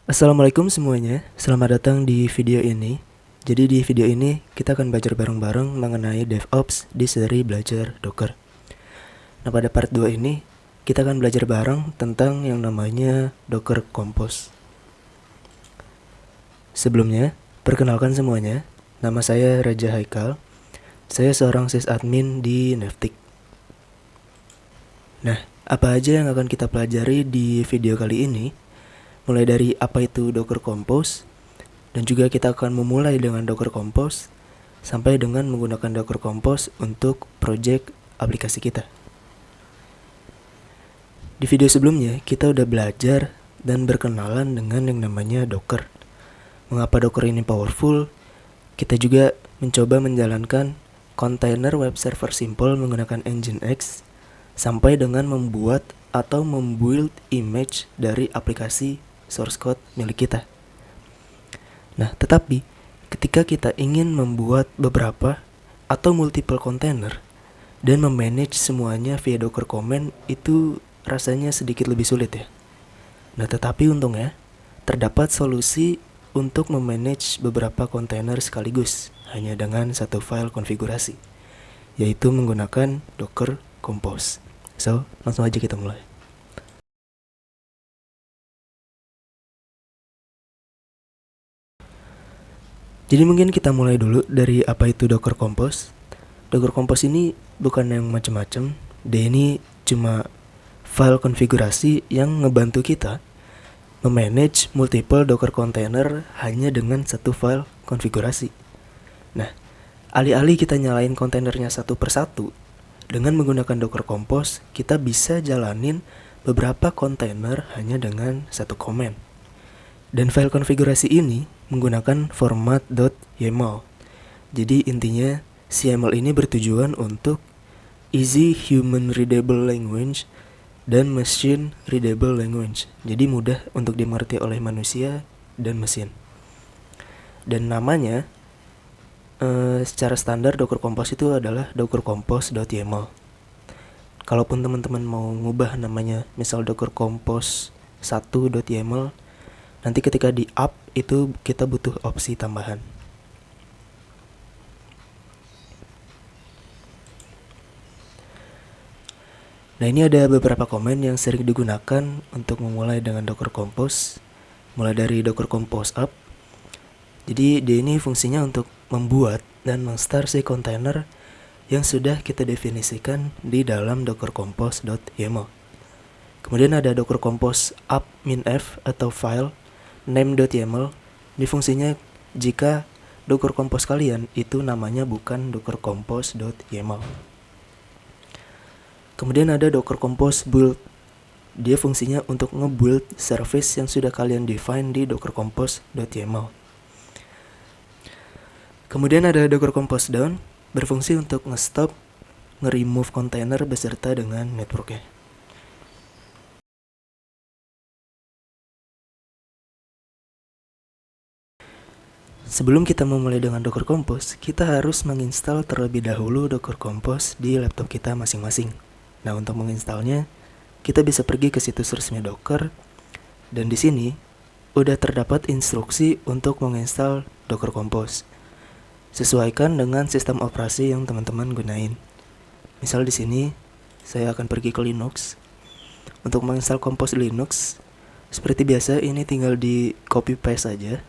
Assalamualaikum semuanya, selamat datang di video ini. Jadi di video ini kita akan belajar bareng-bareng mengenai DevOps di seri belajar Docker. Nah, pada part 2 ini kita akan belajar bareng tentang yang namanya Docker Compose. Sebelumnya, perkenalkan semuanya, nama saya Raja Haikal. Saya seorang sysadmin di Neftik. Nah, apa aja yang akan kita pelajari di video kali ini? Mulai dari apa itu Docker Compose, dan juga kita akan memulai dengan Docker Compose sampai dengan menggunakan Docker Compose untuk project aplikasi kita. Di video sebelumnya kita udah belajar dan berkenalan dengan yang namanya Docker. Mengapa Docker ini powerful? Kita juga mencoba menjalankan container web server simple menggunakan Nginx sampai dengan membuat atau membuild image dari aplikasi source code milik kita. Nah, tetapi ketika kita ingin membuat beberapa atau multiple container dan memanage semuanya via Docker command, itu rasanya sedikit lebih sulit ya. Nah, tetapi untungnya terdapat solusi untuk memanage beberapa container sekaligus hanya dengan satu file konfigurasi, yaitu menggunakan Docker Compose. So, langsung aja kita mulai. Jadi mungkin kita mulai dulu dari apa itu Docker Compose. Docker Compose ini bukan yang macam-macam. Dia ini cuma file konfigurasi yang ngebantu kita memanage multiple Docker container hanya dengan satu file konfigurasi. Nah, alih-alih kita nyalain kontainernya satu persatu, dengan menggunakan Docker Compose, kita bisa jalanin beberapa kontainer hanya dengan satu command. Dan file konfigurasi ini menggunakan format .yaml. Jadi intinya si YAML ini bertujuan untuk easy human readable language dan machine readable language. Jadi mudah untuk dimengerti oleh manusia dan mesin. Dan namanya secara standar Docker Compose itu adalah Docker Compose.yaml. Kalaupun teman-teman mau ngubah namanya misal Docker Compose 1.yaml, nanti ketika di up itu kita butuh opsi tambahan. Nah, ini ada beberapa command yang sering digunakan untuk memulai dengan Docker Compose. Mulai dari Docker Compose up. Jadi dia ini fungsinya untuk membuat dan menstart si container yang sudah kita definisikan di dalam Docker Compose.yaml. Kemudian ada Docker Compose up -f atau file name.yaml. Ini fungsinya jika Docker Compose kalian itu namanya bukan Docker Compose.yaml. Kemudian ada Docker Compose build. Dia fungsinya untuk nge-build service yang sudah kalian define di Docker Compose.yaml. Kemudian ada Docker Compose down, berfungsi untuk nge-stop, nge-remove container beserta dengan networknya. Sebelum kita memulai dengan Docker Compose, kita harus menginstal terlebih dahulu Docker Compose di laptop kita masing-masing. Nah, untuk menginstalnya, kita bisa pergi ke situs resmi Docker, dan di sini udah terdapat instruksi untuk menginstal Docker Compose. Sesuaikan dengan sistem operasi yang teman-teman gunain. Misal di sini, saya akan pergi ke Linux. Untuk menginstal Compose Linux, seperti biasa ini tinggal di copy paste saja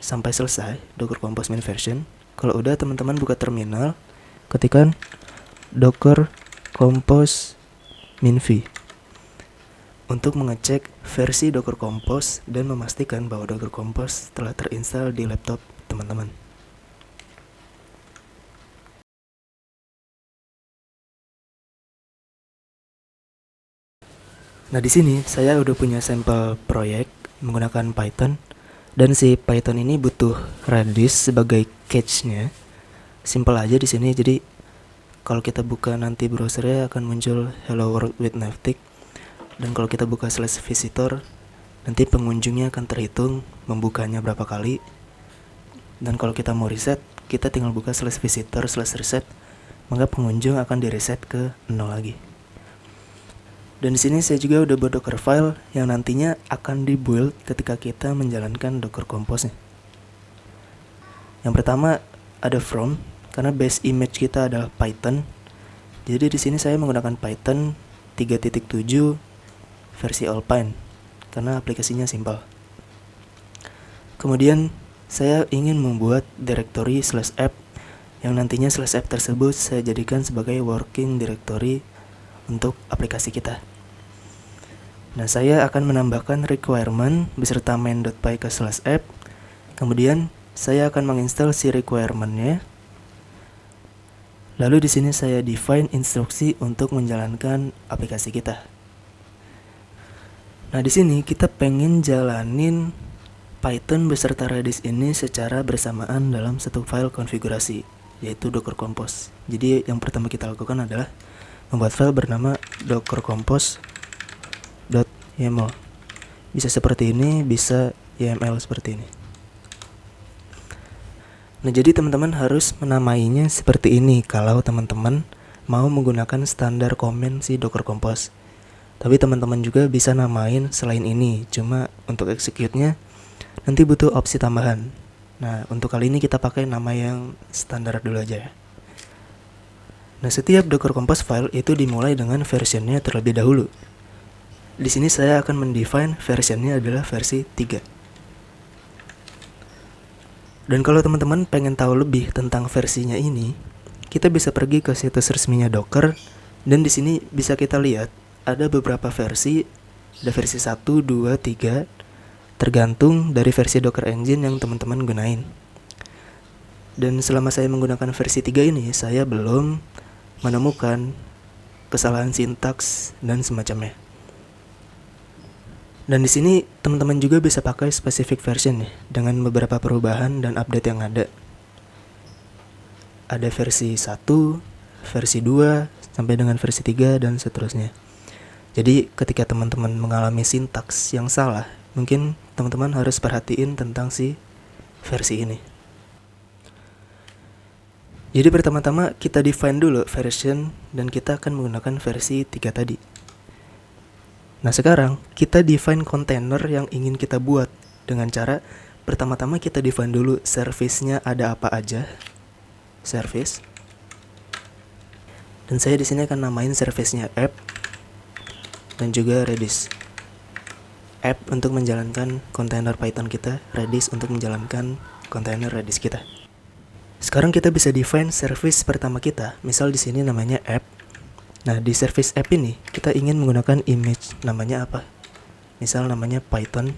sampai selesai Docker Compose main version. Kalau udah, teman-teman buka terminal, ketikkan Docker Compose minv untuk mengecek versi Docker Compose dan memastikan bahwa Docker Compose telah terinstall di laptop teman-teman. Nah, di sini saya udah punya sampel proyek menggunakan Python. Dan si Python ini butuh Redis sebagai cache-nya. Simple aja di sini. Jadi kalau kita buka nanti browsernya akan muncul Hello World with Neftik. Dan kalau kita buka /visitor, nanti pengunjungnya akan terhitung membukanya berapa kali. Dan kalau kita mau reset, kita tinggal buka /visitor/reset, maka pengunjung akan direset ke 0 lagi. Dan di sini saya juga udah buat Docker file yang nantinya akan dibuild ketika kita menjalankan Docker Compose nih. Yang pertama ada from, karena base image kita adalah Python. Jadi di sini saya menggunakan Python 3.7 versi Alpine karena aplikasinya simpel. Kemudian saya ingin membuat directory /app yang nantinya /app tersebut saya jadikan sebagai working directory untuk aplikasi kita. Nah, saya akan menambahkan requirement beserta main.py ke /app. Kemudian saya akan menginstal si requirement-nya. Lalu di sini saya define instruksi untuk menjalankan aplikasi kita. Nah, di sini kita pengen jalanin Python beserta Redis ini secara bersamaan dalam satu file konfigurasi, yaitu Docker Compose. Jadi yang pertama kita lakukan adalah membuat file bernama dockercompose.yaml. Bisa seperti ini, bisa YAML seperti ini. Nah, jadi teman-teman harus menamainya seperti ini kalau teman-teman mau menggunakan standar komen si Docker Compose. Tapi teman-teman juga bisa namain selain ini, cuma untuk execute-nya nanti butuh opsi tambahan. Nah, untuk kali ini kita pakai nama yang standar dulu aja ya. Nah, setiap Docker Compose file itu dimulai dengan versionnya terlebih dahulu. Di sini saya akan mendefine versionnya adalah versi 3. Dan kalau teman-teman pengen tahu lebih tentang versinya ini, kita bisa pergi ke situs resminya Docker, dan di sini bisa kita lihat ada beberapa versi, ada versi 1, 2, 3, tergantung dari versi Docker Engine yang teman-teman gunain. Dan selama saya menggunakan versi 3 ini, saya belum menemukan kesalahan sintaks dan semacamnya. Dan di sini teman-teman juga bisa pakai specific version ya, dengan beberapa perubahan dan update yang ada. Ada versi 1, versi 2, sampai dengan versi 3 dan seterusnya. Jadi ketika teman-teman mengalami sintaks yang salah, mungkin teman-teman harus perhatiin tentang si versi ini. Jadi pertama-tama kita define dulu version dan kita akan menggunakan versi 3 tadi. Nah, sekarang kita define container yang ingin kita buat dengan cara pertama-tama kita define dulu service-nya ada apa aja. Service. Dan saya di sini akan namain service-nya app dan juga Redis. App untuk menjalankan kontainer Python kita, Redis untuk menjalankan kontainer Redis kita. Sekarang kita bisa define service pertama kita. Misal di sini namanya app. Nah, di service app ini kita ingin menggunakan image, namanya apa? Misal namanya Python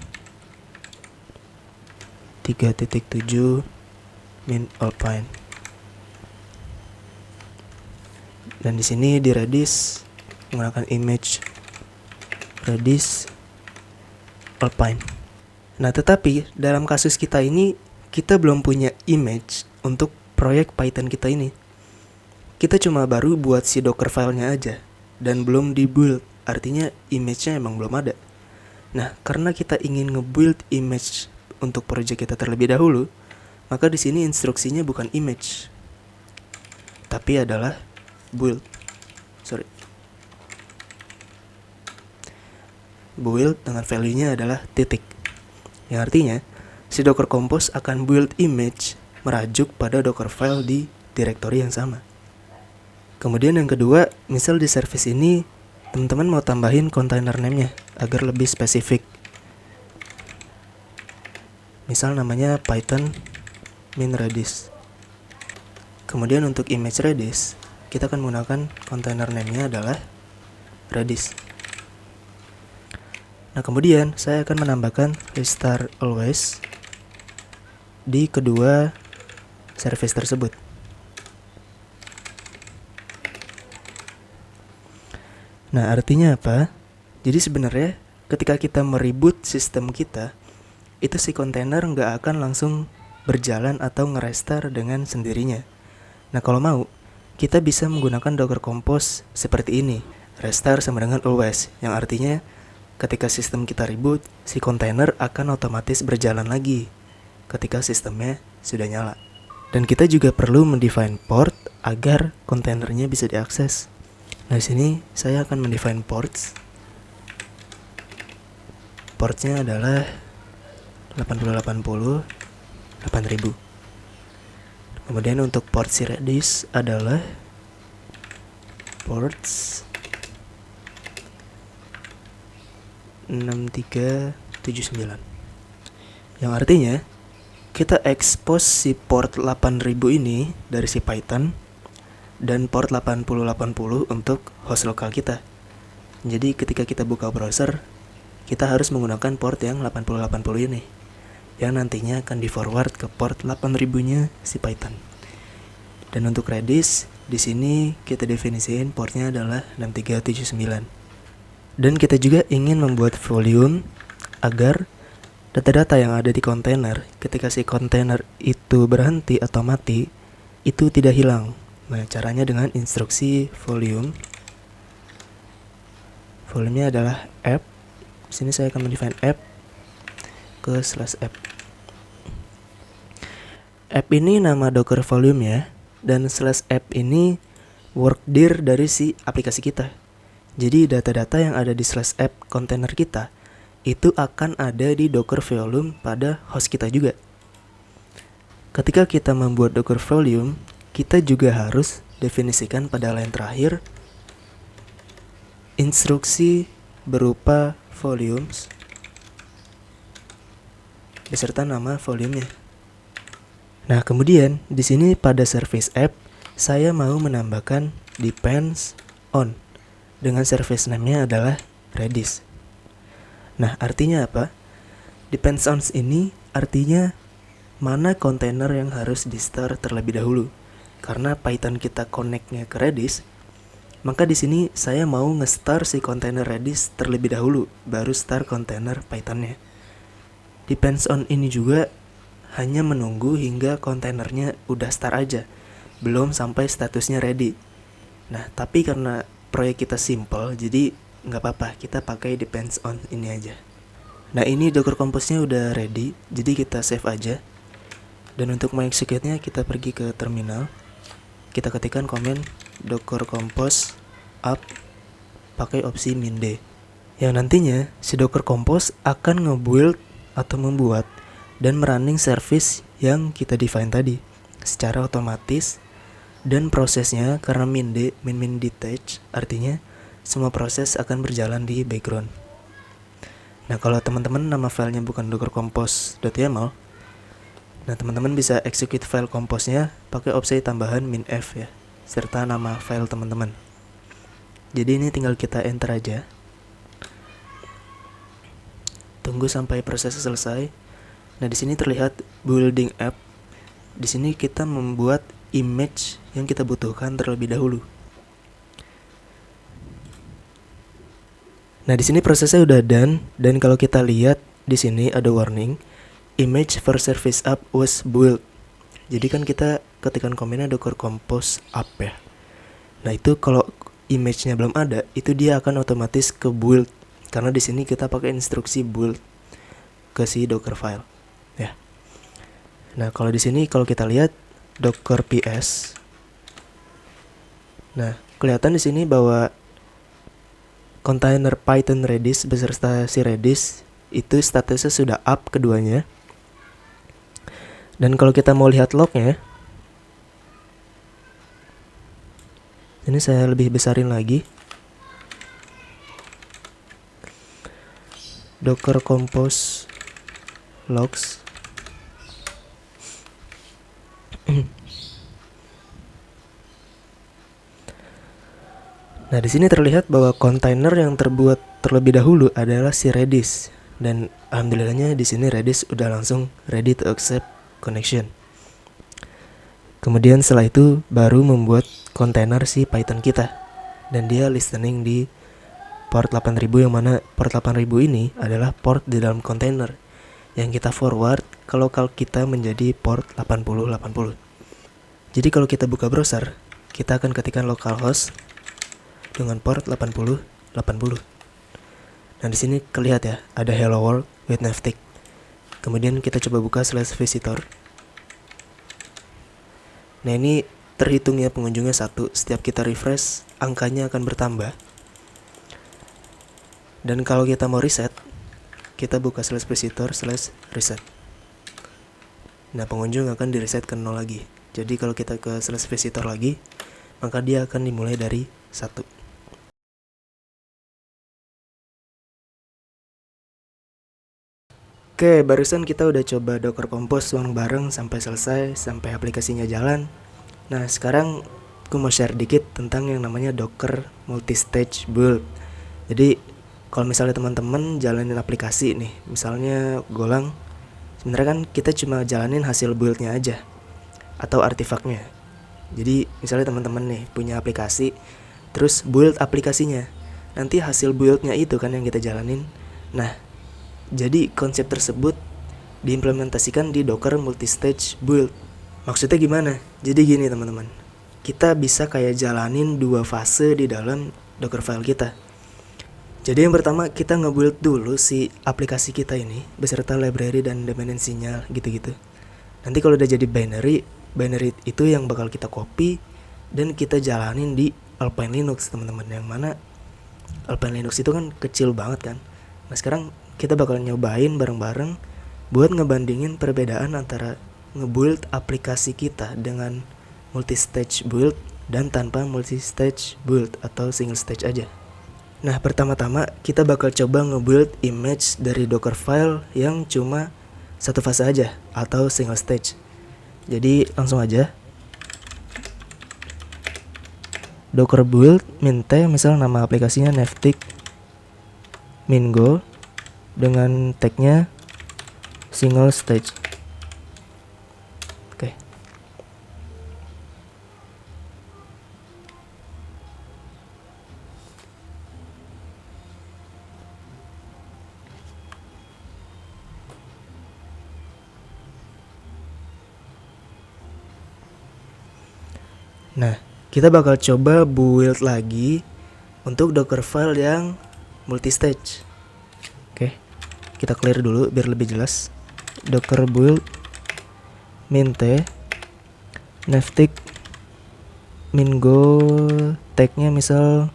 3.7 min Alpine. Dan di sini di Redis menggunakan image Redis Alpine. Nah, tetapi dalam kasus kita ini kita belum punya image untuk proyek Python kita ini. Kita cuma baru buat si Docker filenya aja dan belum dibuild, artinya image-nya emang belum ada. Nah, karena kita ingin nge-build image untuk project kita terlebih dahulu, maka di sini instruksinya bukan image, tapi adalah build. Build dengan value-nya adalah titik. Yang artinya, si Docker Compose akan build image merajuk pada Docker file di directory yang sama. Kemudian yang kedua, misal di service ini teman-teman mau tambahin container name-nya agar lebih spesifik. Misal namanya Python min Redis. Kemudian untuk image Redis, kita akan menggunakan container name-nya adalah Redis. Nah, kemudian saya akan menambahkan restart always di kedua service tersebut. Nah, artinya apa? Jadi sebenarnya ketika kita mereboot sistem kita, itu si kontainer nggak akan langsung berjalan atau nge-restart dengan sendirinya. Nah, kalau mau, kita bisa menggunakan Docker Compose seperti ini. Restart sama dengan always, yang artinya ketika sistem kita reboot, si kontainer akan otomatis berjalan lagi ketika sistemnya sudah nyala. Dan kita juga perlu mendefine port agar kontainernya bisa diakses. Nah, di sini saya akan mendefine ports portnya adalah 8080 8000. Kemudian untuk port si Redis adalah ports 6379, yang artinya kita expose si port 8000 ini dari si Python dan port 8080 untuk host lokal kita. Jadi ketika kita buka browser, kita harus menggunakan port yang 8080 ini, yang nantinya akan di forward ke port 8000-nya si Python. Dan untuk Redis, di sini kita definisiin portnya adalah 6379. Dan kita juga ingin membuat volume agar data-data yang ada di kontainer ketika si kontainer itu berhenti atau mati itu tidak hilang. Nah, caranya dengan instruksi volume. Volumenya adalah app. Di sini saya akan mendefine app ke /app. App ini nama Docker volume ya, dan /app ini workdir dari si aplikasi kita. Jadi data-data yang ada di /app kontainer kita itu akan ada di Docker volume pada host kita juga. Ketika kita membuat Docker volume, kita juga harus definisikan pada line terakhir instruksi berupa volumes beserta nama volumenya. Nah, kemudian di sini pada service app saya mau menambahkan depends on dengan service name-nya adalah Redis. Nah, artinya apa? Depends on ini artinya mana kontainer yang harus di-start terlebih dahulu. Karena Python kita connect-nya ke Redis, maka di sini saya mau nge-start si kontainer Redis terlebih dahulu, baru start kontainer Python-nya. Depends on ini juga hanya menunggu hingga kontainernya udah start aja, belum sampai statusnya ready. Nah, tapi karena proyek kita simple, jadi nggak apa-apa, kita pakai depends on ini aja. Nah, ini Docker Compose-nya udah ready, jadi kita save aja. Dan untuk execute-nya kita pergi ke terminal, kita ketikkan komen docker compose up pakai opsi min d, yang nantinya si Docker Compose akan nge-build atau membuat dan merunning service yang kita define tadi secara otomatis. Dan prosesnya karena min detach, artinya semua proses akan berjalan di background. Nah, kalau teman-teman nama filenya bukan dockercompose.yaml, nah teman-teman bisa execute file compose-nya pakai opsi tambahan min f ya, serta nama file teman-teman. Jadi ini tinggal kita enter aja. Tunggu sampai proses selesai. Nah, di sini terlihat building app. Di sini kita membuat image yang kita butuhkan terlebih dahulu. Nah, di sini prosesnya udah done, dan kalau kita lihat di sini ada warning image for service app was built. Jadi kan kita ketikkan komennya docker compose app ya. Nah, itu kalau image-nya belum ada, itu dia akan otomatis ke build karena di sini kita pakai instruksi build ke si docker file ya. Nah, kalau di sini kalau kita lihat docker ps, nah kelihatan di sini bahwa kontainer Python Redis beserta si Redis itu statusnya sudah up keduanya. Dan kalau kita mau lihat lognya, ini saya lebih besarin lagi. Docker compose logs. Nah, di sini terlihat bahwa kontainer yang terbuat terlebih dahulu adalah si Redis, dan alhamdulillahnya di sini Redis udah langsung ready to accept connection. Kemudian setelah itu baru membuat kontainer si Python kita, dan dia listening di port 8000, yang mana port 8000 ini adalah port di dalam kontainer yang kita forward ke lokal kita menjadi port 8080. Jadi kalau kita buka browser, kita akan ketikkan localhost dengan port 8080. Nah, di sini kelihatan ya, ada hello world with navtext. Kemudian kita coba buka /visitor. Nah, ini terhitungnya pengunjungnya 1. Setiap kita refresh, angkanya akan bertambah. Dan kalau kita mau reset, kita buka slash visitor slash reset. Nah, pengunjung akan di reset ke 0 lagi. Jadi kalau kita ke slash visitor lagi, maka dia akan dimulai dari 1. Oke, barusan kita udah coba Docker Compose bareng sampai selesai, sampai aplikasinya jalan. Nah, sekarang aku mau share dikit tentang yang namanya Docker Multistage Build. Jadi, kalau misalnya teman-teman jalanin aplikasi nih, misalnya Golang, sebenarnya kan kita cuma jalanin hasil buildnya aja, atau artefaknya. Jadi, misalnya teman-teman nih punya aplikasi, terus build aplikasinya. Nanti hasil buildnya itu kan yang kita jalanin. Nah, jadi konsep tersebut diimplementasikan di Docker Multistage Build. Maksudnya gimana? Jadi gini teman-teman, kita bisa kayak jalanin 2 fase di dalam Docker file kita. Jadi yang pertama kita nge-build dulu si aplikasi kita ini beserta library dan dependensinya gitu-gitu. Nanti kalau udah jadi binary itu yang bakal kita copy dan kita jalanin di Alpine Linux teman-teman. Yang mana Alpine Linux itu kan kecil banget kan. Nah sekarang kita bakal nyobain bareng-bareng buat ngebandingin perbedaan antara nge-build aplikasi kita dengan multistage build dan tanpa multistage build atau single stage aja. Nah pertama-tama kita bakal coba nge-build image dari Docker file yang cuma satu fase aja atau single stage. Jadi langsung aja Docker build mint misal nama aplikasinya Neftic Mingo dengan tagnya single stage. Oke. Nah, kita bakal coba build lagi untuk Docker file yang multistage. Oke. Kita clear dulu biar lebih jelas. Docker build mint Neftic Mingo tagnya misal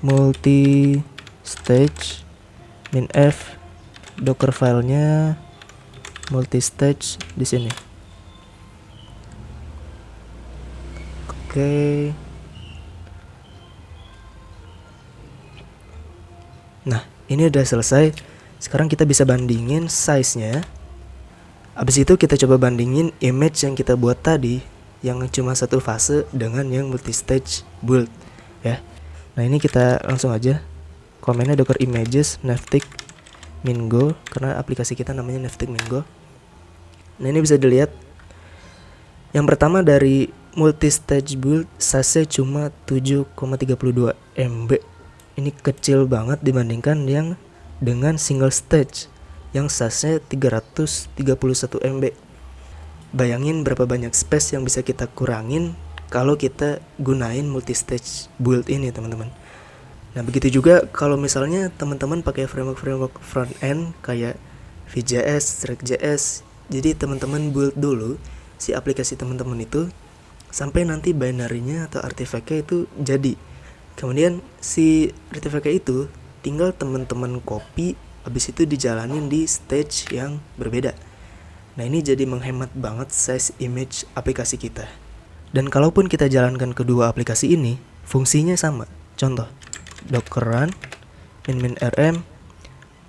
multi stage -f Docker filenya multi stage di sini. Oke. Nah, ini udah selesai. Sekarang kita bisa bandingin size-nya. Abis itu kita coba bandingin image yang kita buat tadi yang cuma satu fase dengan yang multistage build ya. Nah ini kita langsung aja komennya docker images Neftic Mingo karena aplikasi kita namanya Neftic Mingo. Nah ini bisa dilihat yang pertama dari multistage build size-nya cuma 7,32 MB. Ini kecil banget dibandingkan yang dengan single stage yang size-nya 331 MB. Bayangin berapa banyak space yang bisa kita kurangin kalau kita gunain multistage build ini teman-teman. Nah begitu juga kalau misalnya teman-teman pakai framework front end kayak Vue.js, React.js. Jadi teman-teman build dulu si aplikasi teman-teman itu sampai nanti binary-nya atau artefaknya itu jadi. Kemudian si artefaknya itu tinggal teman-teman copy, habis itu dijalanin di stage yang berbeda. Nah ini jadi menghemat banget size image aplikasi kita. Dan kalaupun kita jalankan kedua aplikasi ini, fungsinya sama. Contoh, docker run min rm,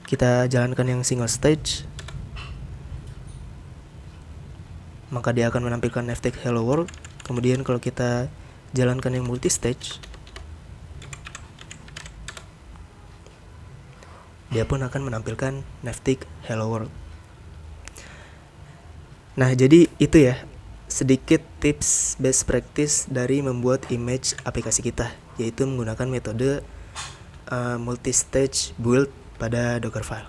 kita jalankan yang single stage, maka dia akan menampilkan Neftic hello world. Kemudian kalau kita jalankan yang multi stage, dia pun akan menampilkan Neftic hello world. Nah jadi itu ya sedikit tips best practice dari membuat image aplikasi kita, yaitu menggunakan metode multistage build pada Docker file.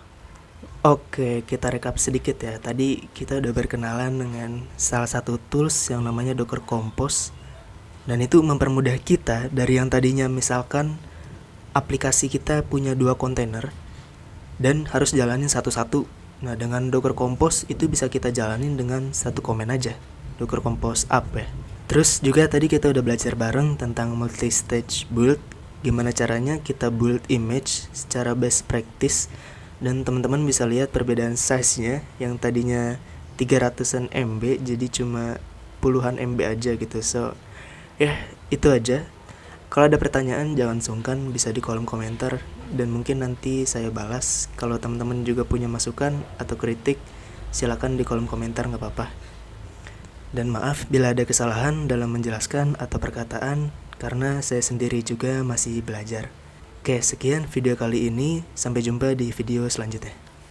Oke, kita rekap sedikit ya. Tadi kita udah berkenalan dengan salah satu tools yang namanya Docker Compose. Dan itu mempermudah kita dari yang tadinya misalkan aplikasi kita punya 2 kontainer dan harus jalanin satu-satu. Nah, dengan Docker Compose itu bisa kita jalanin dengan satu komen aja. Docker Compose up ya. Terus juga tadi kita udah belajar bareng tentang multistage build. Gimana caranya kita build image secara best practice Dan teman-teman bisa lihat perbedaan size-nya, yang tadinya 300-an MB jadi cuma puluhan MB aja gitu. So, ya itu aja. Kalau ada pertanyaan jangan sungkan bisa di kolom komentar, dan mungkin nanti saya balas. Kalau teman-teman juga punya masukan atau kritik, silakan di kolom komentar, nggak apa-apa. Dan maaf bila ada kesalahan dalam menjelaskan atau perkataan, karena saya sendiri juga masih belajar. Oke, sekian video kali ini. Sampai jumpa di video selanjutnya.